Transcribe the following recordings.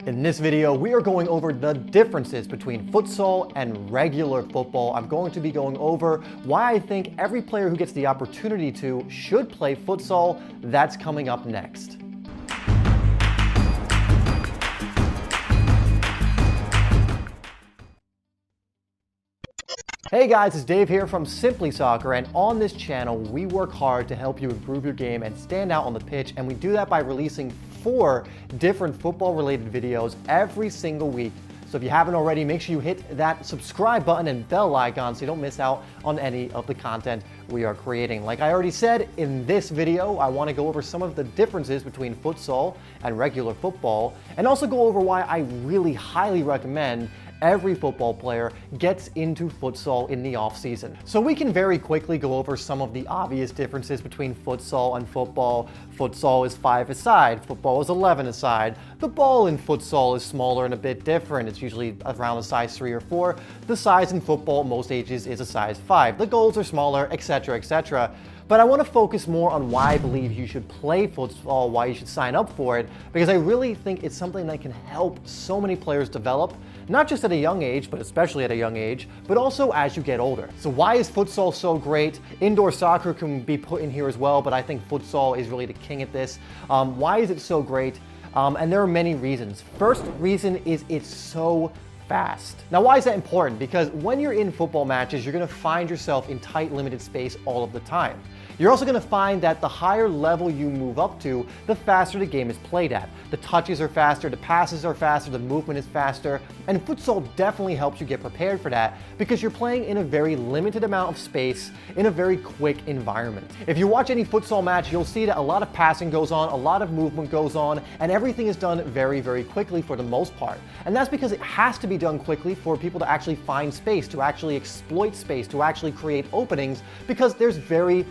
In this video, we are going over the differences between futsal and regular football. I'm going to be going over why I think every player who gets the opportunity to should play futsal. That's coming up next. Hey guys, it's Dave here from Simply Soccer, and on this channel we work hard to help you improve your game and stand out on the pitch, and we do that by releasing 4 different football related videos every single week. So if you haven't already, make sure you hit that subscribe button and bell icon so you don't miss out on any of the content we are creating. Like I already said, in this video I want to go over some of the differences between futsal and regular football, and also go over why I really highly recommend every football player gets into futsal in the off season. So we can very quickly go over some of the obvious differences between futsal and football. Futsal is 5-a-side, football is 11-a-side. The ball in futsal is smaller and a bit different. It's usually around a size 3 or 4. The size in football, most ages, is a size 5. The goals are smaller, etc., etc. But I want to focus more on why I believe you should play futsal, why you should sign up for it, because I really think it's something that can help so many players develop, not just at a young age, but especially at a young age, but also as you get older. So why is futsal so great? Indoor soccer can be put in here as well, but I think futsal is really the king at this. Why is it so great? And there are many reasons. First reason is it's so fast. Now, why is that important? Because when you're in football matches, you're going to find yourself in tight, limited space all of the time. You're also going to find that the higher level you move up to, the faster the game is played at. The touches are faster, the passes are faster, the movement is faster, and futsal definitely helps you get prepared for that because you're playing in a very limited amount of space in a very quick environment. If you watch any futsal match, you'll see that a lot of passing goes on, a lot of movement goes on, and everything is done very, very quickly for the most part. And that's because it has to be done quickly for people to actually find space, to actually exploit space, to actually create openings, because there's very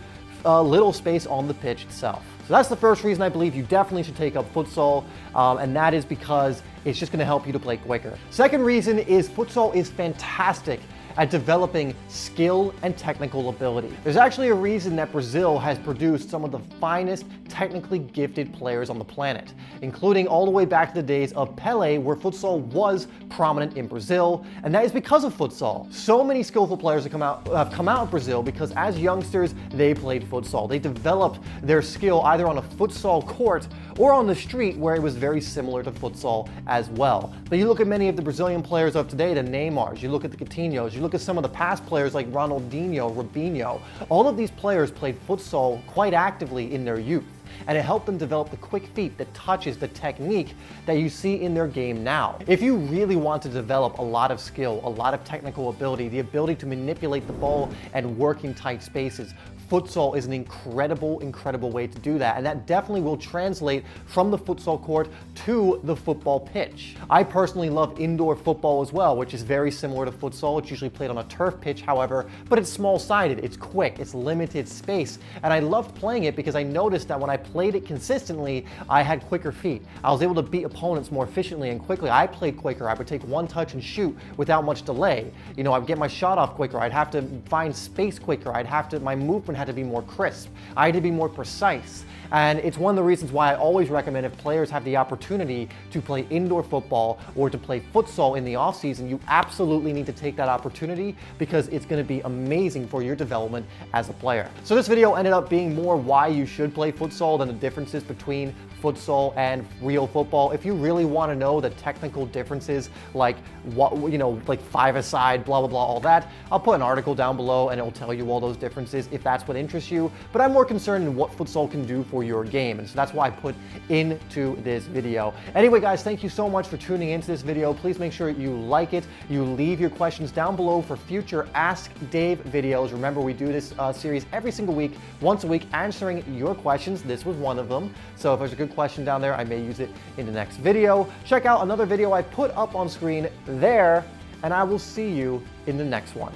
little space on the pitch itself. So that's the first reason I believe you definitely should take up futsal, and that is because it's just going to help you to play quicker. Second reason is futsal is fantastic at developing skill and technical ability. There's actually a reason that Brazil has produced some of the finest technically gifted players on the planet, including all the way back to the days of Pelé, where futsal was prominent in Brazil, and that is because of futsal. So many skillful players have come out of Brazil because as youngsters they played futsal. They developed their skill either on a futsal court or on the street, where it was very similar to futsal as well. But you look at many of the Brazilian players of today, the Neymars, you look at the Coutinhos, you look at some of the past players like Ronaldinho, Robinho. All of these players played futsal quite actively in their youth, and it helped them develop the quick feet, the touches, the technique that you see in their game now. If you really want to develop a lot of skill, a lot of technical ability, the ability to manipulate the ball and work in tight spaces, futsal is an incredible way to do that, and that definitely will translate from the futsal court to the football pitch. I personally love indoor football as well, which is very similar to futsal. It's usually played on a turf pitch, however, but it's small-sided, it's quick, it's limited space, and I loved playing it because I noticed that when I played it consistently, I had quicker feet. I was able to beat opponents more efficiently and quickly. I played quicker. I would take one touch and shoot without much delay. You know, I'd get my shot off quicker. I'd have to find space quicker. My movement had to be more crisp. I had to be more precise. And it's one of the reasons why I always recommend, if players have the opportunity to play indoor football or to play futsal in the off season, you absolutely need to take that opportunity because it's going to be amazing for your development as a player. So this video ended up being more why you should play futsal than the differences between futsal and real football. If you really want to know the technical differences, like what, like 5-a-side, blah, blah, blah, all that, I'll put an article down below and it'll tell you all those differences if that's what interests you. But I'm more concerned in what futsal can do for your game, and so that's why I put into this video. Anyway, guys, thank you so much for tuning into this video. Please make sure you like it. You leave your questions down below for future Ask Dave videos. Remember, we do this series every single week, once a week, answering your questions. This was one of them. So if there's a good question down there, I may use it in the next video. Check out another video I put up on screen there, and I will see you in the next one.